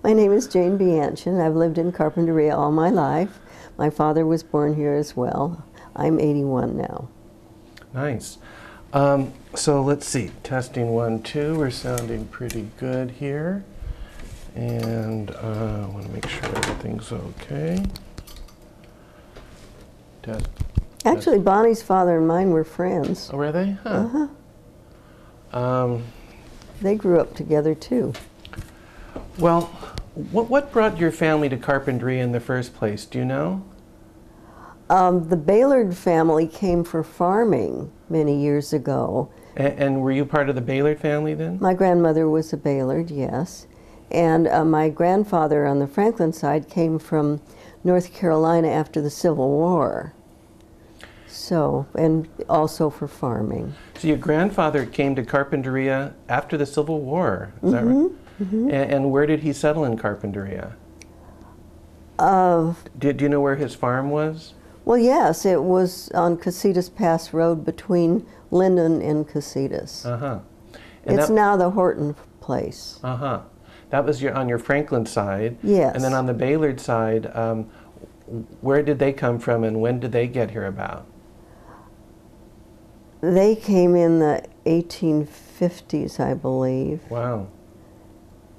My name is Jane Biancin. I've lived in Carpinteria all my life. My father was born here as well. I'm 81 now. Nice. So let's see. Testing 1, 2. We're sounding pretty good here. And I want to make sure everything's okay. Test. Actually, Bonnie's father and mine were friends. Oh, were they? Huh. They grew up together too. Well, what brought your family to Carpinteria in the first place? Do you know? The Baylord family came for farming many years ago. And were you part of the Baylord family then? My grandmother was a Baylord, yes. And my grandfather on the Franklin side came from North Carolina after the Civil War. So, and also for farming. So your grandfather came to Carpinteria after the Civil War, is that right? Mm-hmm. And where did he settle in Carpinteria? Do you know where his farm was? Well, yes, it was on Casitas Pass Road between Linden and Casitas. It's now the Horton place. That was on your Franklin side. Yes. And then on the Baylord side, where did they come from and when did they get here about? They came in the 1850s, I believe. Wow.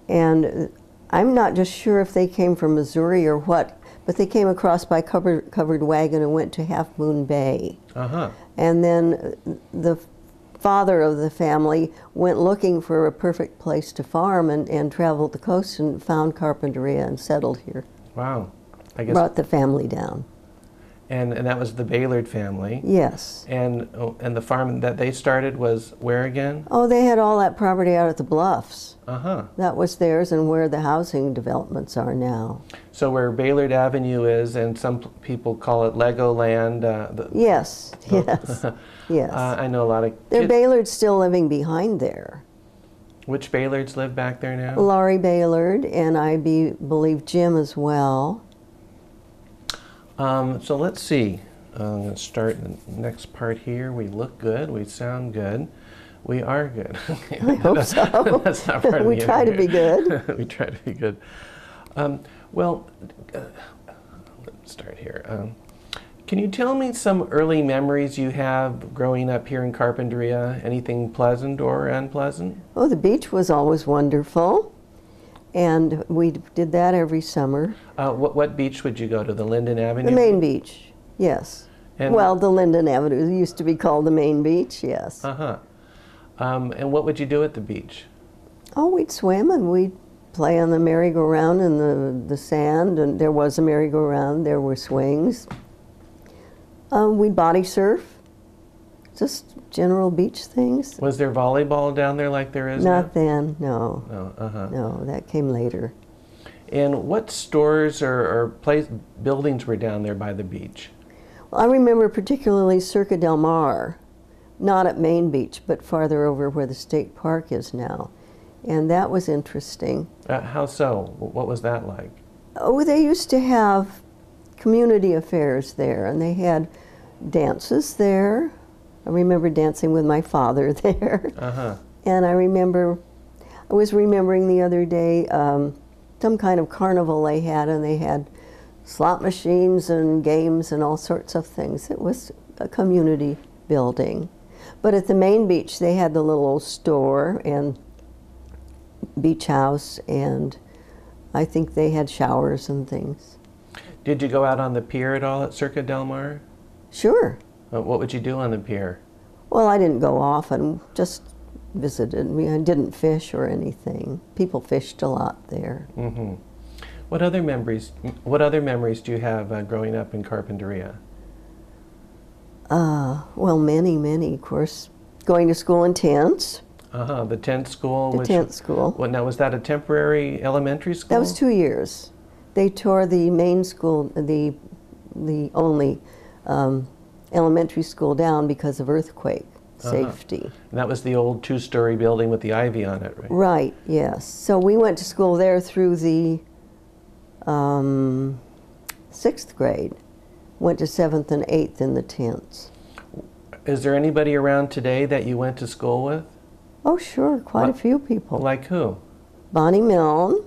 And I'm not just sure if they came from Missouri or what, but they came across by covered wagon and went to Half Moon Bay. And then the father of the family went looking for a perfect place to farm and traveled the coast and found Carpinteria and settled here. Wow. I guess brought the family down. And that was the Baylord family. Yes. And the farm that they started was where again? Oh, they had all that property out at the Bluffs. That was theirs and where the housing developments are now. So where Baylord Avenue is, and some people call it Legoland. Yes, yes, yes. I know a lot of There are Baylords still living behind there. Which Baylords live back there now? Laurie Baylord, and I believe Jim as well. So let's see. I'm going to start the next part here. We look good. We sound good. We are good. I hope so. That's not part of we try to be good. We try to be good. Well, let's start here. Can you tell me some early memories you have growing up here in Carpinteria? Anything pleasant or unpleasant? Oh, the beach was always wonderful. And we did that every summer. What beach would you go to? The Linden Avenue? The main beach, yes. And well, the Linden Avenue used to be called the main beach, yes. And what would you do at the beach? Oh, we'd swim and we'd play on the merry-go-round in the sand, and there was a merry-go-round, there were swings. We'd body surf, just general beach things. Was there volleyball down there like there is now? Not then, no. No, that came later. And what stores or buildings were down there by the beach? Well, I remember particularly Circa Del Mar, not at Main Beach, but farther over where the state park is now. And that was interesting. How so? What was that like? Oh, they used to have community affairs there, and they had dances there. I remember dancing with my father there. And I was remembering the other day some kind of carnival they had, and they had slot machines and games and all sorts of things. It was a community building. But at the main beach, they had the little store and beach house, and I think they had showers and things. Did you go out on the pier at all at Circa Del Mar? Sure. What would you do on the pier? Well, I didn't go often, just visited. I didn't fish or anything. People fished a lot there. What other memories do you have growing up in Carpinteria? Well, many, of course. Going to school in tents. The tent school? The tent school. Well, now, was that a temporary elementary school? That was 2 years. They tore the main school, the only elementary school down because of earthquake safety. And that was the old two-story building with the ivy on it, right? Right, yes. So we went to school there through the 6th grade. Went to 7th and 8th in the tents. Is there anybody around today that you went to school with? Oh, sure, quite a few people. Like who? Bonnie Milne,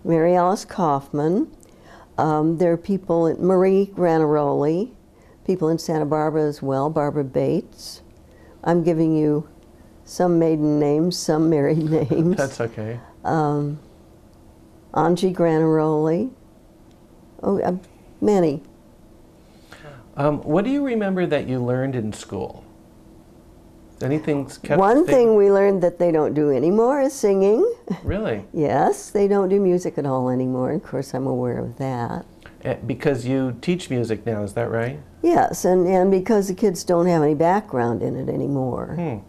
Mary Alice Kaufman. There are people, Marie Granaroli, people in Santa Barbara as well, Barbara Bates. I'm giving you some maiden names, some married names. That's okay. Angie Granaroli. Oh, many. What do you remember that you learned in school? Anything kept? One thing we learned that they don't do anymore is singing. Really? Yes, they don't do music at all anymore. Of course, I'm aware of that. Because you teach music now, is that right? Yes, and because the kids don't have any background in it anymore.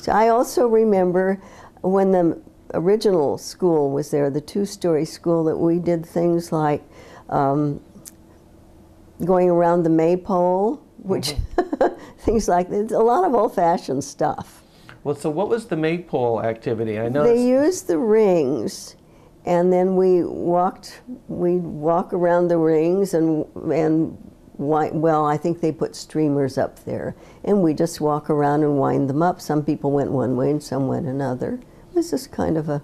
I also remember when the original school was there, the two-story school, that we did things like going around the maypole, which things like that. A lot of old-fashioned stuff. Well, so what was the maypole activity? I know they used the rings, and then we'd walk around the rings and well, I think they put streamers up there, and we just walk around and wind them up. Some people went one way and some went another. It was just kind of a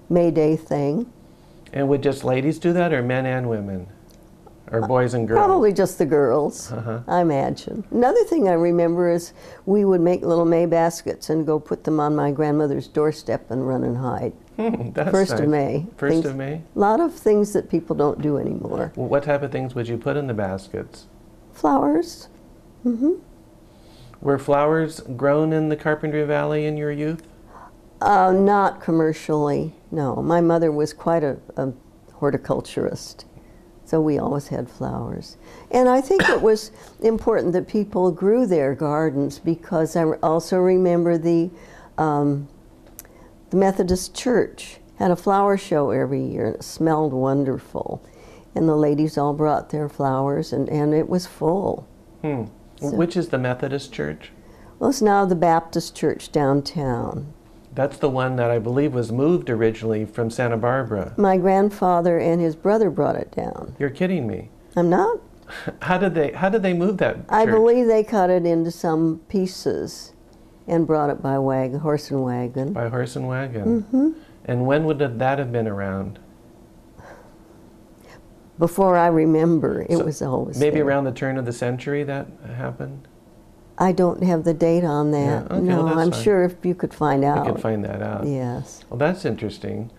May Day thing. And would just ladies do that, or men and women? Or boys and girls? Probably just the girls, I imagine. Another thing I remember is we would make little May baskets and go put them on my grandmother's doorstep and run and hide. That's First nice. of May. First of May? A lot of things that people don't do anymore. Well, what type of things would you put in the baskets? Flowers. Were flowers grown in the Carpinteria Valley in your youth? Not commercially, no. My mother was quite a horticulturist, so we always had flowers. And I think it was important that people grew their gardens, because I also remember the Methodist Church had a flower show every year, and it smelled wonderful. And the ladies all brought their flowers, and it was full. So, which is the Methodist Church? Well, it's now the Baptist Church downtown. That's the one that I believe was moved originally from Santa Barbara. My grandfather and his brother brought it down. You're kidding me. I'm not. How did they move that church? I believe they cut it into some pieces and brought it by horse and wagon. By horse and wagon. And when would that have been around? Before I remember, it was always maybe there. around the turn of the century that happened? I don't have the date on that. Yeah, okay, no, well, I'm fine. sure if you could find out. We could find that out. Yes. Well, that's interesting.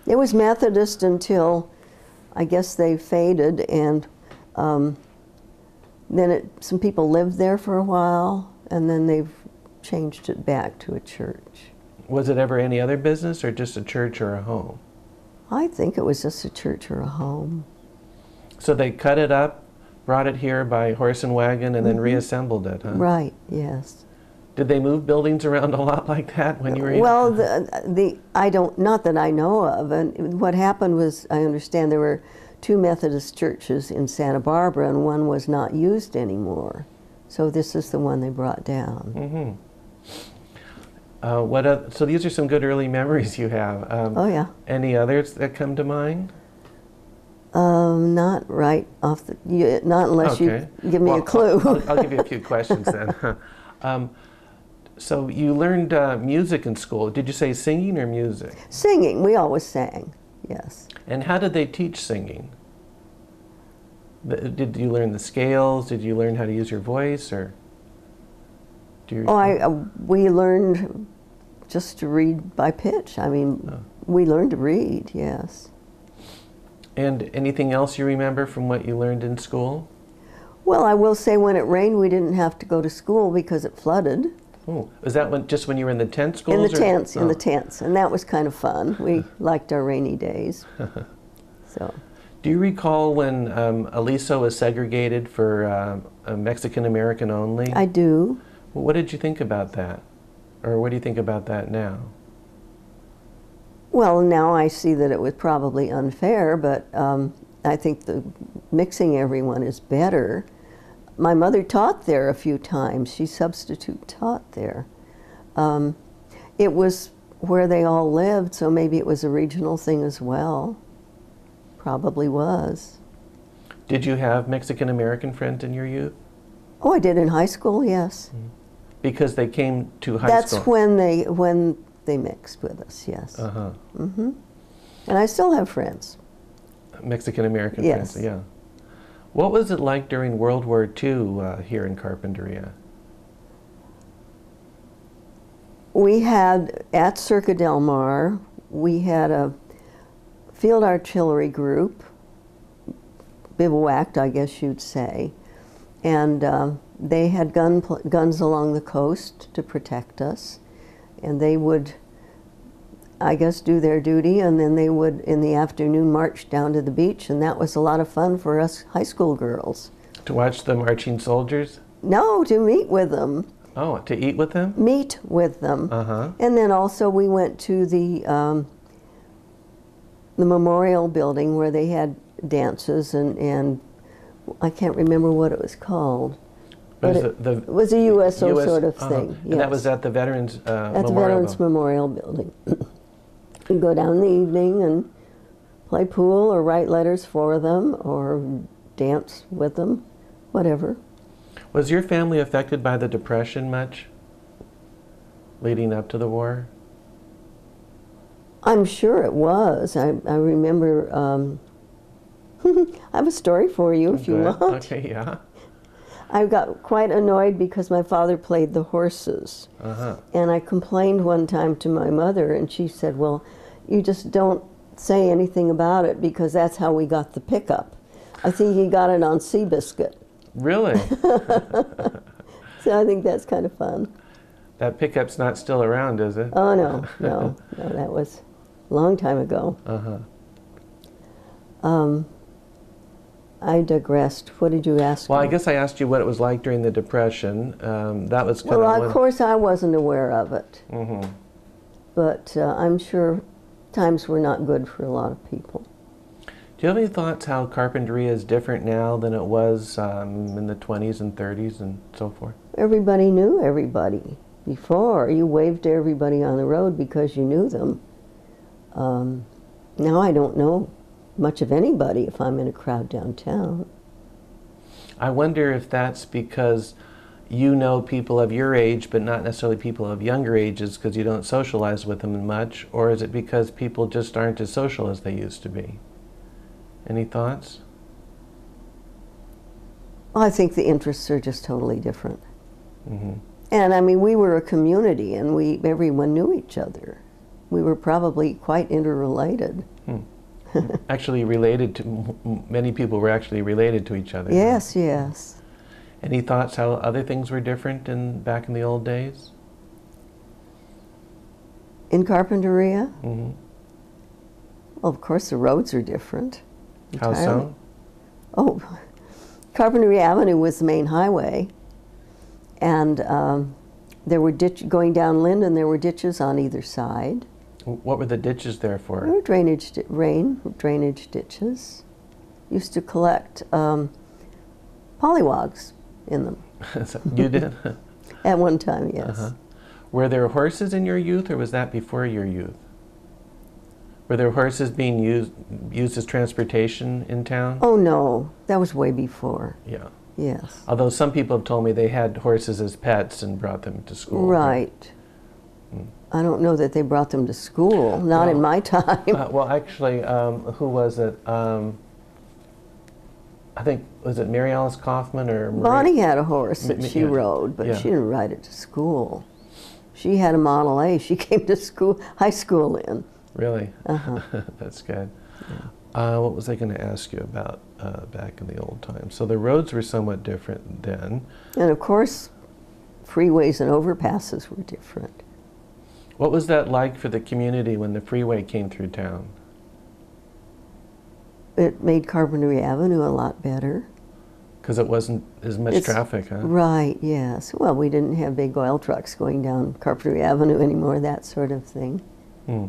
It was Methodist until I guess they faded, and then some people lived there for a while, and then they've changed it back to a church. Was it ever any other business, or just a church or a home? I think it was just a church or a home. So they cut it up, brought it here by horse and wagon, and then reassembled it, huh? Right, yes. Did they move buildings around a lot like that when you were Well, not that I know of. And what happened was, I understand there were two Methodist churches in Santa Barbara, and one was not used anymore. So this is the one they brought down. So these are some good early memories you have. Oh, yeah. Any others that come to mind? Not right off the, not unless you give me a clue. I'll give you a few questions then. So you learned music in school. Did you say singing or music? Singing. We always sang, yes. And how did they teach singing? Did you learn the scales? Did you learn how to use your voice, or? We learned just to read by pitch. I mean, we learned to read, yes. And anything else you remember from what you learned in school? Well, I will say when it rained, we didn't have to go to school because it flooded. Oh, is that just when you were in the tent schools? In the tents, in the tents, and that was kind of fun. We liked our rainy days. So. Do you recall when Aliso was segregated for Mexican American only? I do. Well, what did you think about that? Or what do you think about that now? Well, now I see that it was probably unfair, but I think the mixing everyone is better. My mother taught there a few times. She substitute taught there. It was where they all lived, so maybe it was a regional thing as well. Probably was. Did you have Mexican American friends in your youth? Oh, I did in high school, yes. Because they came to high school. That's when They mixed with us, yes. Uh-huh. Mm-hmm. And I still have friends. Mexican-American Yes. friends, yeah. What was it like during World War II here in Carpinteria? We had, at Circa Del Mar, we had a field artillery group, bivouacked, I guess you'd say, and they had guns along the coast to protect us, and they would, I guess, do their duty, and then they would, in the afternoon, march down to the beach, and that was a lot of fun for us high school girls. To watch the marching soldiers? No, to meet with them. Oh, to eat with them? Meet with them. Uh-huh. And then also we went to the memorial building where they had dances, and I can't remember what it was called. But it was a USO sort of thing. Yes. And that was at the Veterans Memorial? At the Veterans Memorial Building. We'd go down in the evening and play pool or write letters for them or dance with them, whatever. Was your family affected by the Depression much leading up to the war? I'm sure it was. I remember, I have a story for you if you want. Okay, yeah. I got quite annoyed because my father played the horses. Uh-huh. And I complained one time to my mother, and she said, well, you just don't say anything about it because that's how we got the pickup. I think he got it on Seabiscuit. Really? So I think that's kind of fun. That pickup's not still around, is it? Oh, no, no, no, that was a long time ago. Uh-huh. I digressed. What did you ask Well, me? I guess I asked you what it was like during the Depression. That was kind of Well, of course I wasn't aware of it. Mm-hmm. But I'm sure times were not good for a lot of people. Do you have any thoughts how Carpinteria is different now than it was in the 20s and 30s and so forth? Everybody knew everybody. Before, you waved to everybody on the road because you knew them. Now I don't know much of anybody if I'm in a crowd downtown. I wonder if that's because you know people of your age but not necessarily people of younger ages because you don't socialize with them much, or is it because people just aren't as social as they used to be? Any thoughts? I think the interests are just totally different. Mm-hmm. And I mean, we were a community and everyone knew each other. We were probably quite interrelated. Actually related to, many people were actually related to each other. Yes, yes. Any thoughts how other things were different back in the old days? In Carpinteria? Mm-hmm. Well, of course the roads are different. How so? Oh, Carpinteria Avenue was the main highway, and there were going down Linden, there were ditches on either side. What were the ditches there for? There were drainage ditches. Used to collect pollywogs in them. You did? At one time, yes. Uh-huh. Were there horses in your youth, or was that before your youth? Were there horses being used as transportation in town? Oh, no. That was way before. Yeah. Yes. Although some people have told me they had horses as pets and brought them to school. Right. I don't know that they brought them to school. Not in my time. Well, actually, who was it? I think, was it Mary Alice Kaufman or Marie? Bonnie had a horse that she yeah. rode, but Yeah. she didn't ride it to school. She had a Model A. She came to school, high school in. Really? Uh-huh. That's good. Yeah. What was I going to ask you about back in the old times? So the roads were somewhat different then. And of course, freeways and overpasses were different. What was that like for the community when the freeway came through town? It made Carpinteria Avenue a lot better. Because it wasn't as much traffic, huh? Right, yes. Well, we didn't have big oil trucks going down Carpinteria Avenue anymore, that sort of thing. Hmm.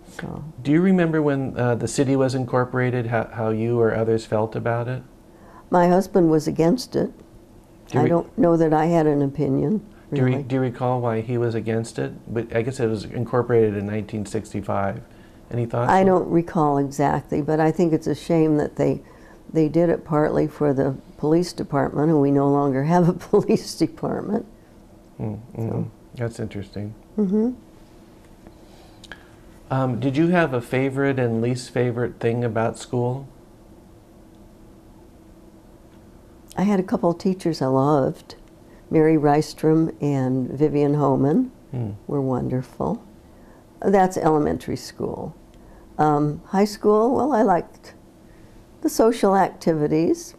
So. Do you remember when the city was incorporated, how you or others felt about it? My husband was against it. I don't know that I had an opinion. Really. Do you recall why he was against it? But I guess it was incorporated in 1965. Any thoughts? I don't recall exactly, but I think it's a shame that they did it partly for the police department, and we no longer have a police department. Mm-hmm. So. That's interesting. Mm-hmm. Did you have a favorite and least favorite thing about school? I had a couple of teachers I loved. Mary Rystrom and Vivian Homan were wonderful. That's elementary school. High school, well, I liked the social activities.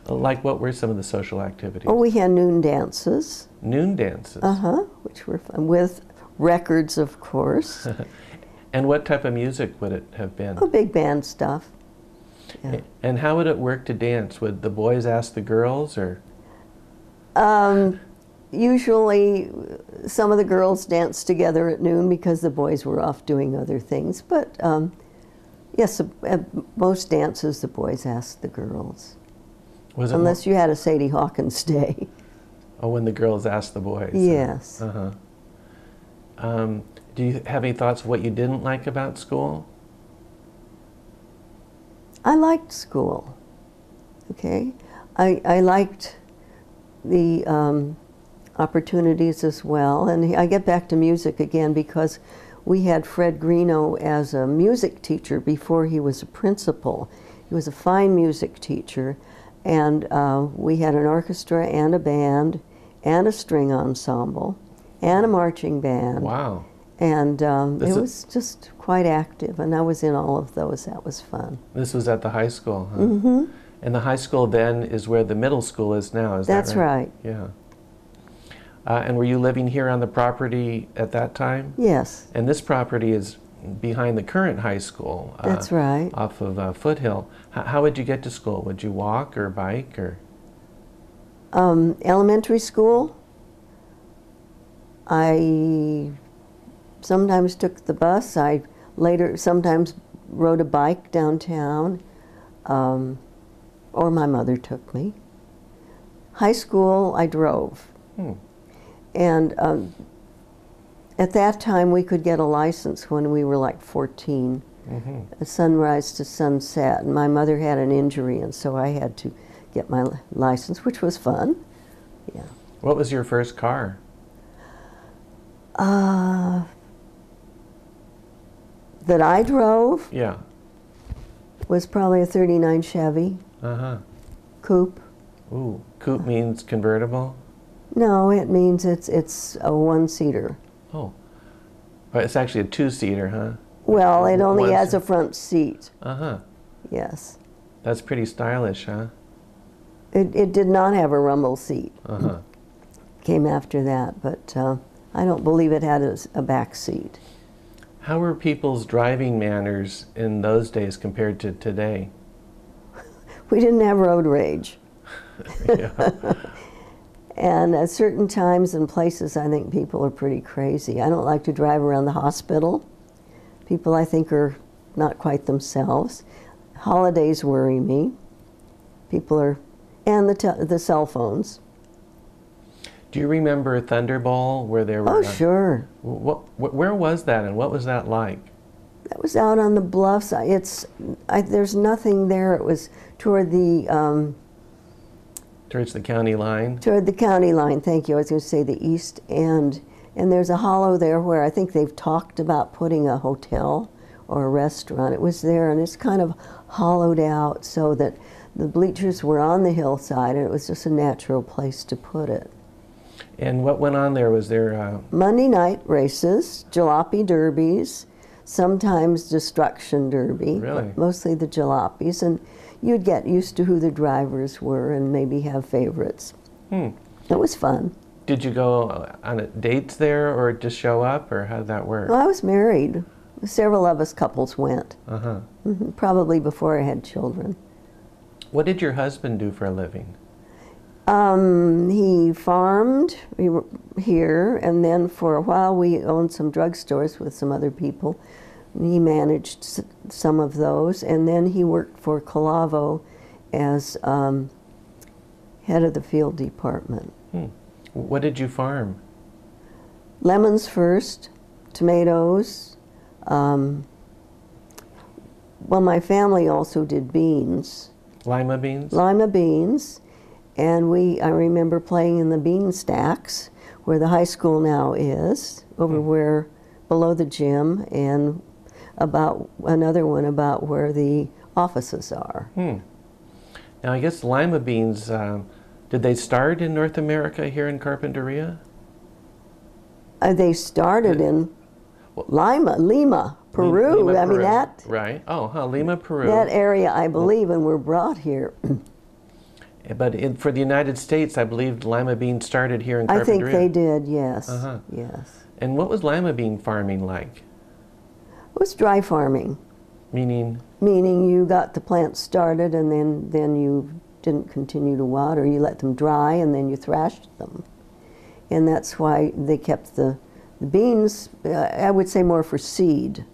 Like what were some of the social activities? Oh, we had noon dances. Noon dances? Which were fun, with records, of course. And what type of music would it have been? Oh, big band stuff. Yeah. And how would it work to dance? Would the boys ask the girls, or? Usually, some of the girls danced together at noon because the boys were off doing other things. But yes, at most dances, the boys asked the girls. Was it unless you had a Sadie Hawkins day. Oh, when the girls asked the boys. Yes. Do you have any thoughts of what you didn't like about school? I liked school. Okay, I liked the opportunities as well, and I get back to music again because we had Fred Greeno as a music teacher before he was a principal. He was a fine music teacher, and we had an orchestra and a band and a string ensemble and a marching band. Wow. And it was just quite active, and I was in all of those. That was fun. This was at the high school, huh? And the high school then is where the middle school is now, is that right? That's right. Yeah. And were you living here on the property at that time? Yes. And this property is behind the current high school. That's right. Off of Foothill. How would you get to school? Would you walk or bike or? Elementary school, I sometimes took the bus. I later sometimes rode a bike downtown, or my mother took me. High school, I drove. And at that time, we could get a license when we were like 14, sunrise to sunset. And my mother had an injury, and so I had to get my license, which was fun. Yeah. What was your first car? That I drove? Yeah. Was probably a 39 Chevy. Coupe. Ooh, coupe means convertible? No, it means it's a one-seater. Oh. But it's actually a two-seater, huh? Well, it only has a front seat. Yes. That's pretty stylish, huh? It did not have a rumble seat. Came after that, but I don't believe it had a back seat. How were people's driving manners in those days compared to today? We didn't have road rage. Yeah. And at certain times and places, I think people are pretty crazy. I don't like to drive around the hospital. People, I think, are not quite themselves. Holidays worry me. People are, and the cell phones. Do you remember Thunderball, where there were? Oh, sure. Where was that, and what was that like? That was out on the bluffs. There's nothing there. It was toward the Towards the county line? Toward the county line, thank you. I was going to say the east end. And there's a hollow there where I think they've talked about putting a hotel or a restaurant. It was there, and it's kind of hollowed out so that the bleachers were on the hillside, and it was just a natural place to put it. And what went on there? Was there Monday night races, jalopy derbies, sometimes destruction derby, Really? but mostly the jalopies. And you'd get used to who the drivers were and maybe have favorites. It was fun. Did you go on dates there, or just show up, or how did that work? Well, I was married. Several of us couples went. Probably before I had children. What did your husband do for a living? He farmed here, and then for a while we owned some drugstores with some other people. He managed some of those, and then he worked for Calavo as head of the field department. What did you farm? Lemons first, tomatoes. Well, my family also did beans. Lima beans? Lima beans. And I remember playing in the bean stacks, where the high school now is, over where below the gym, and about another one about where the offices are. Now, I guess lima beans, did they start in North America here in Carpinteria? They started in Lima, Peru. Lima, I mean Peru. that. Right. Oh, Lima, Peru. That area, I believe, and were brought here. But for the United States, I believe lima beans started here in Carpinteria. I think they did, yes. Yes. And what was lima bean farming like? It was dry farming. Meaning? Meaning you got the plants started and then you didn't continue to water. You let them dry and then you thrashed them. And that's why they kept the beans, I would say more for seed.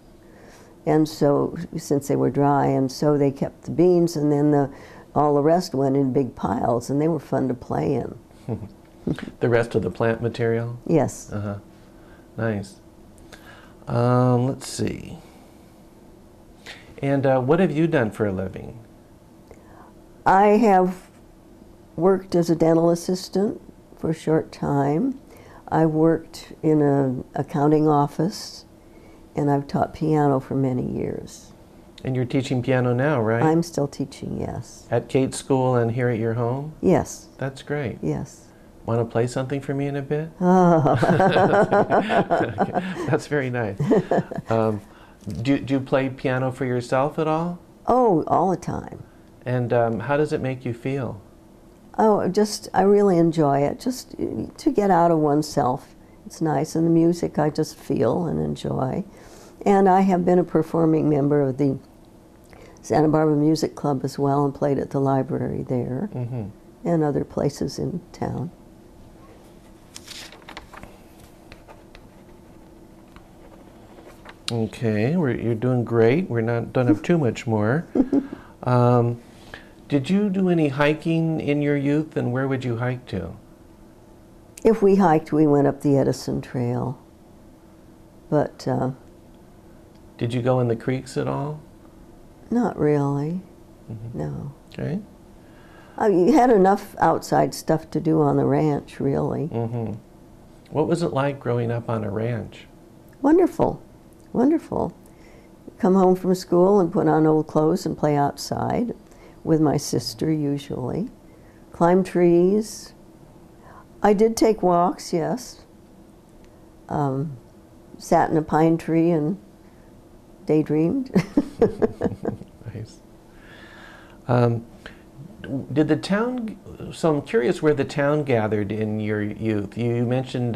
And so, since they were dry, and so they kept the beans, and then all the rest went in big piles, and they were fun to play in. The rest of the plant material? Yes. Nice. Let's see. And what have you done for a living? I have worked as a dental assistant for a short time. I worked in an accounting office, and I've taught piano for many years. And you're teaching piano now, right? I'm still teaching, yes. At Kate's school and here at your home? Yes. That's great. Yes. Want to play something for me in a bit? Oh. That's very nice. Do you play piano for yourself at all? Oh, all the time. And how does it make you feel? Oh, I really enjoy it, just to get out of oneself. It's nice, and the music I just feel and enjoy. And I have been a performing member of the Santa Barbara Music Club as well, and played at the library there and other places in town. Okay, you're doing great. Don't have too much more. Did you do any hiking in your youth, and where would you hike to? If we hiked, we went up the Edison Trail. But did you go in the creeks at all? Not really. No. Okay. You had enough outside stuff to do on the ranch, really. What was it like growing up on a ranch? Wonderful. Wonderful. Come home from school and put on old clothes and play outside with my sister, usually. Climb trees. I did take walks, yes. Sat in a pine tree and daydreamed. Nice. Did the town, so I'm curious where the town gathered in your youth. You mentioned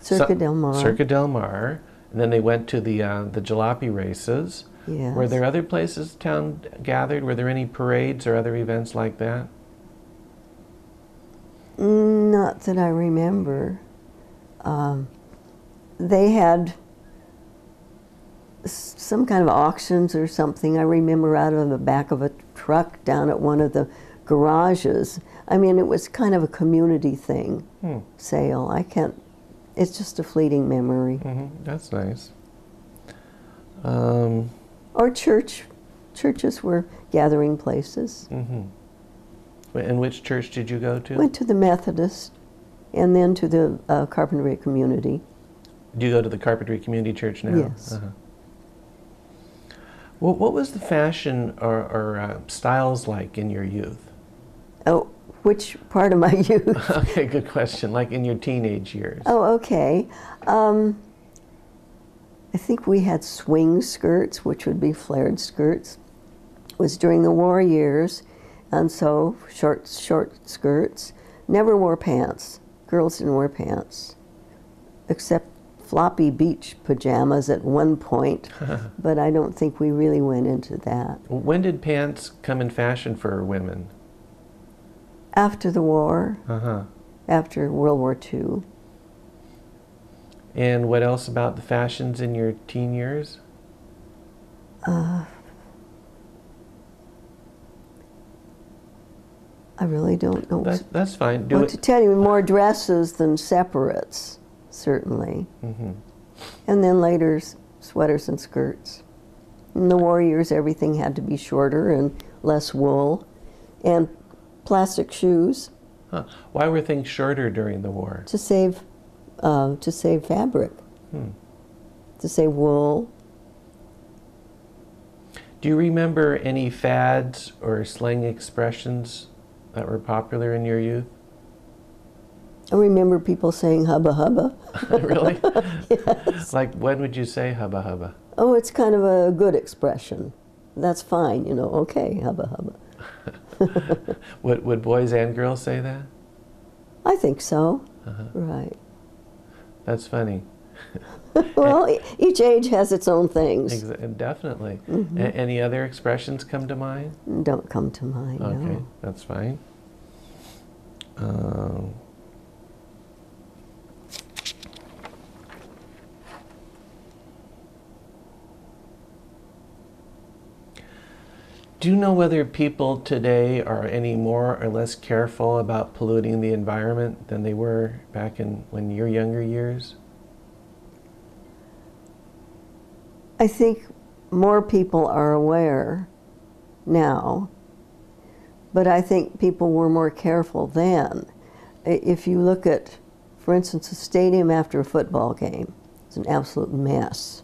Circa Del Mar. Circa Del Mar, and then they went to the jalopy races. Yes. Were there other places town gathered? Were there any parades or other events like that? Not that I remember. They had some kind of auctions or something. I remember out of the back of a truck down at one of the garages. I mean, it was kind of a community thing, sale. It's just a fleeting memory. That's nice. Or churches were gathering places. And which church did you go to? Went to the Methodist, and then to the Carpinteria Community. Do you go to the Carpinteria Community Church now? Yes. Well, what was the fashion or styles like in your youth? Oh, which part of my youth? Okay, good question. Like in your teenage years. Oh, okay. I think we had swing skirts, which would be flared skirts. It was during the war years, and so short skirts. Never wore pants. Girls didn't wear pants, except floppy beach pajamas at one point, but I don't think we really went into that. When did pants come in fashion for women? After the war, after World War II. And what else about the fashions in your teen years? I really don't know. That's fine. To tell you, more dresses than separates, certainly. And then later, sweaters and skirts. In the war years, everything had to be shorter and less wool. And plastic shoes. Why were things shorter during the war? To save fabric. to say wool. Do you remember any fads or slang expressions that were popular in your youth? I remember people saying hubba hubba. Really? Yes. Like, when would you say hubba hubba? Oh, it's kind of a good expression. That's fine, you know, okay, hubba hubba. Would boys and girls say that? I think so. Right. That's funny. Well, each age has its own things. Definitely. Any other expressions come to mind? Don't come to mind, Okay, no. that's fine. Do you know whether people today are any more or less careful about polluting the environment than they were back in when your younger years? I think more people are aware now, but I think people were more careful then. If you look at, for instance, a stadium after a football game, it's an absolute mess.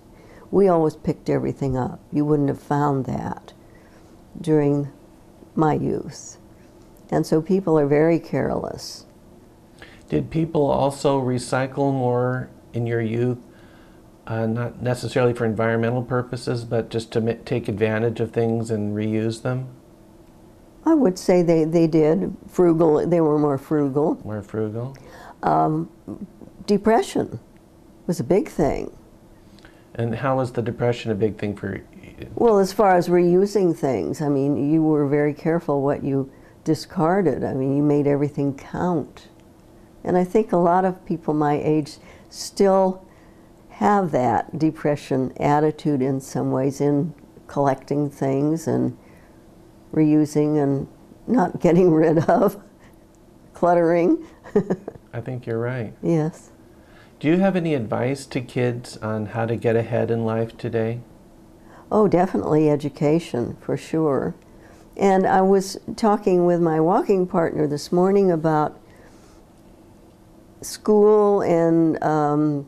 We always picked everything up. You wouldn't have found that during my youth. And so people are very careless. Did people also recycle more in your youth? Not necessarily for environmental purposes, but just to take advantage of things and reuse them? I would say they did. Frugal, they were more frugal. More frugal? Depression was a big thing. And how was the Depression a big thing for you? Well, as far as reusing things, I mean, you were very careful what you discarded. I mean, you made everything count. And I think a lot of people my age still have that Depression attitude in some ways, in collecting things and reusing and not getting rid of, cluttering. I think you're right. Yes. Do you have any advice to kids on how to get ahead in life today? Oh, definitely education, for sure. And I was talking with my walking partner this morning about school and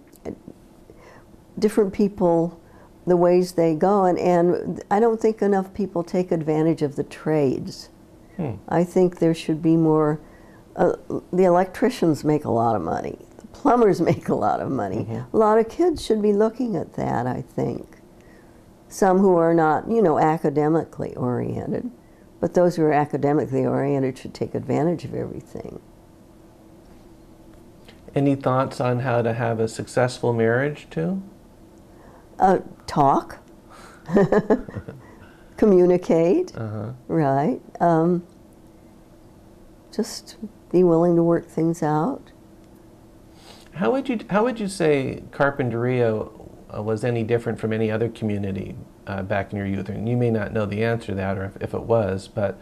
different people, the ways they go, and I don't think enough people take advantage of the trades. I think there should be more. The electricians make a lot of money. The plumbers make a lot of money. A lot of kids should be looking at that, I think. Some who are not, you know, academically oriented, but those who are academically oriented should take advantage of everything. Any thoughts on how to have a successful marriage, too? Talk, communicate, right? Just be willing to work things out. How would you say Carpinteria was any different from any other community back in your youth? And you may not know the answer to that, or if it was, but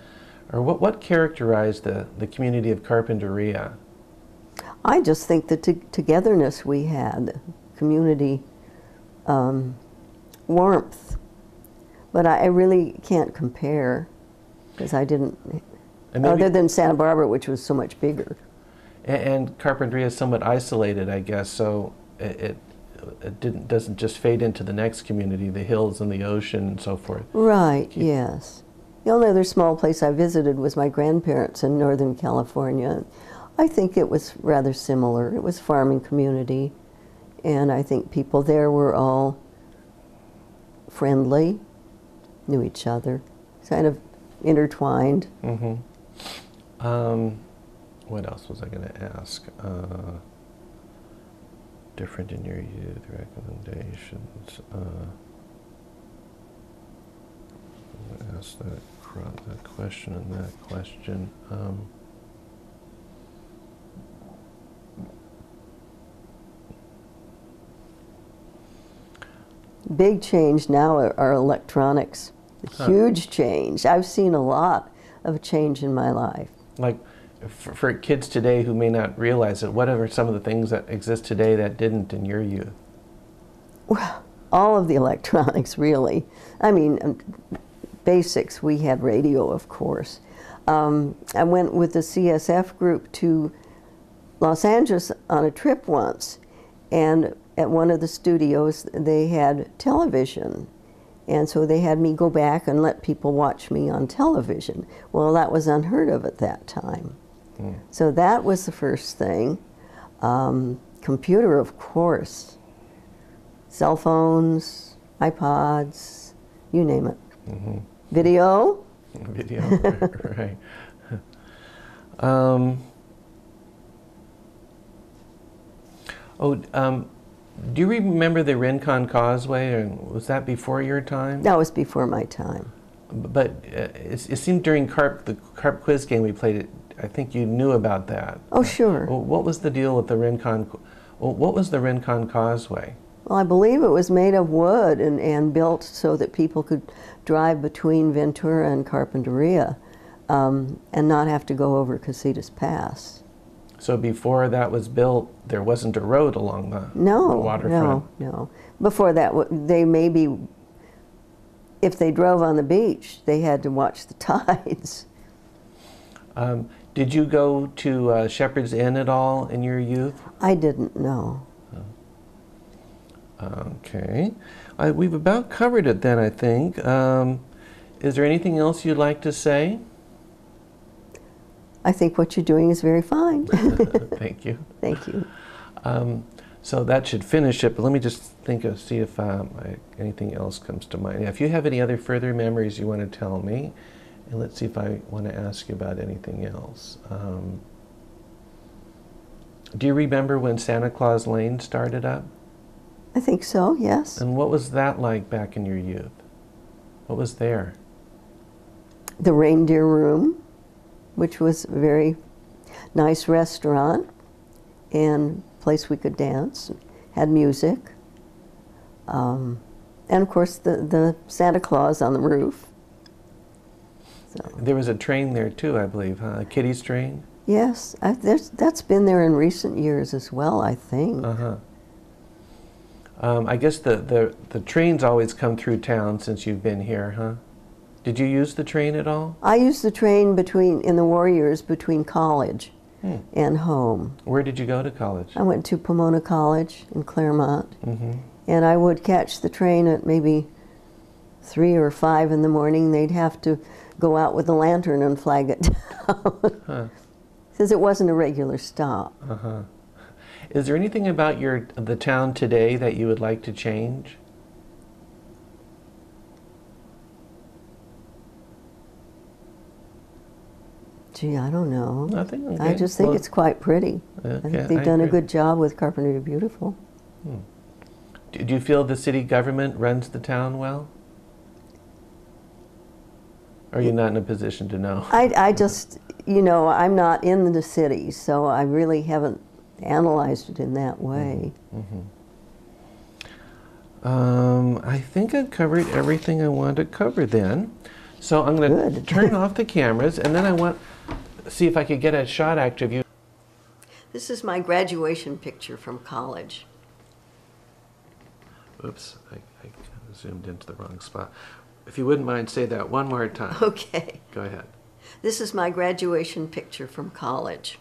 what characterized the community of Carpinteria? I just think the togetherness we had, community warmth, but I really can't compare because I didn't, other than Santa Barbara, which was so much bigger. And Carpinteria is somewhat isolated, I guess, so it doesn't just fade into the next community, the hills and the ocean and so forth. Right, yes. The only other small place I visited was my grandparents in Northern California. I think it was rather similar. It was a farming community, and I think people there were all friendly, knew each other, kind of intertwined. What else was I going to ask? Different in your youth, recommendations. I'm going to ask that question and that question. Big change now are electronics. Huge change. I've seen a lot of change in my life. Like, for kids today who may not realize it, what are some of the things that exist today that didn't in your youth? Well, all of the electronics, really. I mean, basics. We had radio, of course. I went with the CSF group to Los Angeles on a trip once, and at one of the studios, they had television. And so they had me go back and let people watch me on television. Well, that was unheard of at that time. Mm. So that was the first thing. Computer, of course. Cell phones, iPods, you name it. Mm-hmm. Video? Video, right. Do you remember the Rincon Causeway, or was that before your time? That was before my time. But it seemed during the Carp quiz game we played it, I think you knew about that. Oh, sure. What was the deal with the Rincon? What was the Rincon Causeway? Well, I believe it was made of wood and built so that people could drive between Ventura and Carpinteria and not have to go over Casitas Pass. So before that was built, there wasn't a road along the waterfront? No. Before that, they maybe, if they drove on the beach, they had to watch the tides. Did you go to Shepherd's Inn at all in your youth? I didn't know. Okay. We've about covered it then, I think. Is there anything else you'd like to say? I think what you're doing is very fine. Thank you. Thank you. So that should finish it, but let me just see if anything else comes to mind. If you have any other further memories you want to tell me, and let's see if I want to ask you about anything else. Do you remember when Santa Claus Lane started up? I think so, yes. And what was that like back in your youth? What was there? The Reindeer Room, which was a very nice restaurant and place we could dance, had music, and of course the Santa Claus on the roof. So. There was a train there too, I believe, huh? A kiddie's train? Yes, that's been there in recent years as well, I think. Uh-huh. I guess the trains always come through town since you've been here, huh? Did you use the train at all? I used the train in the war years between college and home. Where did you go to college? I went to Pomona College in Claremont. Mm-hmm. And I would catch the train at maybe 3 or 5 in the morning. They'd have to go out with a lantern and flag it down. Huh. Because it wasn't a regular stop. Uh-huh. Is there anything about the town today that you would like to change? Gee, I don't know. Nothing? Okay. I just think it's quite pretty. Okay, I think they've done a good job with Carpinteria Beautiful. Do you feel the city government runs the town well? Or are you not in a position to know? I just, I'm not in the city, so I really haven't analyzed it in that way. I think I've covered everything I wanted to cover then. So I'm going to turn off the cameras, and then I want to see if I could get a shot actually of you. This is my graduation picture from college. Oops, I zoomed into the wrong spot. If you wouldn't mind, say that one more time. Okay. Go ahead. This is my graduation picture from college.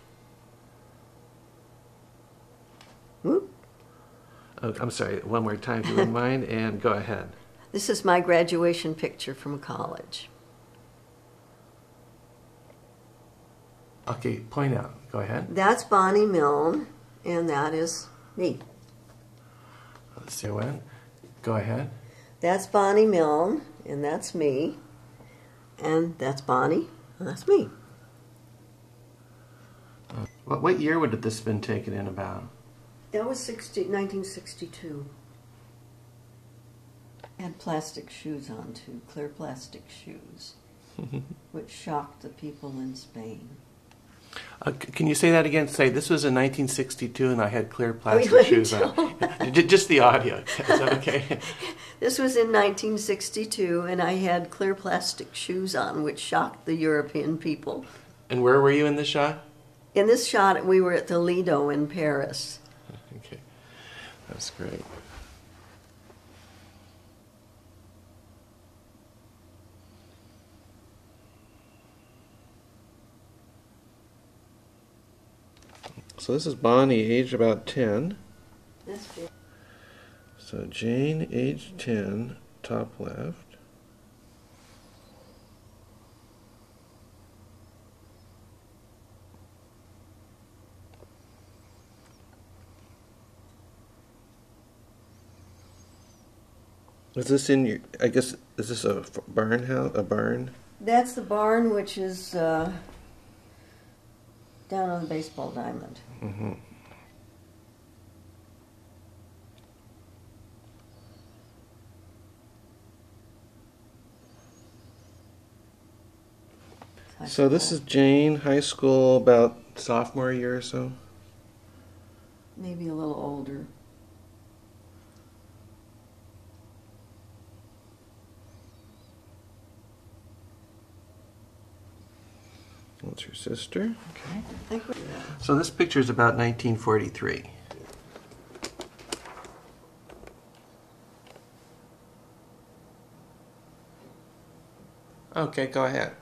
Whoop. Oh, I'm sorry, one more time if you wouldn't mind, and go ahead. This is my graduation picture from college. Okay, point out. Go ahead. That's Bonnie Milne, and that is me. Let's see when. Go ahead. That's Bonnie Milne, and that's me. And that's Bonnie, and that's me. What year would this have been taken in about? That was 1962. I had plastic shoes on too, clear plastic shoes, which shocked the people in Spain. Can you say that again? Say, this was in 1962 and I had clear plastic shoes on. Just the audio. Is that okay? This was in 1962 and I had clear plastic shoes on, which shocked the European people. And where were you in this shot? In this shot, we were at the Lido in Paris. Okay, that's great. So this is Bonnie, aged about 10. That's good. So Jane, age 10, top left. Is this in your, I guess, is this a barn house, a barn? That's the barn, which is down on the baseball diamond. Mm-hmm. So this is Jane, high school, about sophomore year or so? Maybe a little older. That's her sister. Okay. So this picture is about 1943. Okay, go ahead.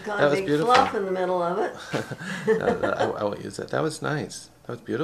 That was beautiful. Fluff in the middle of it. I won't use that. That was nice. That was beautiful.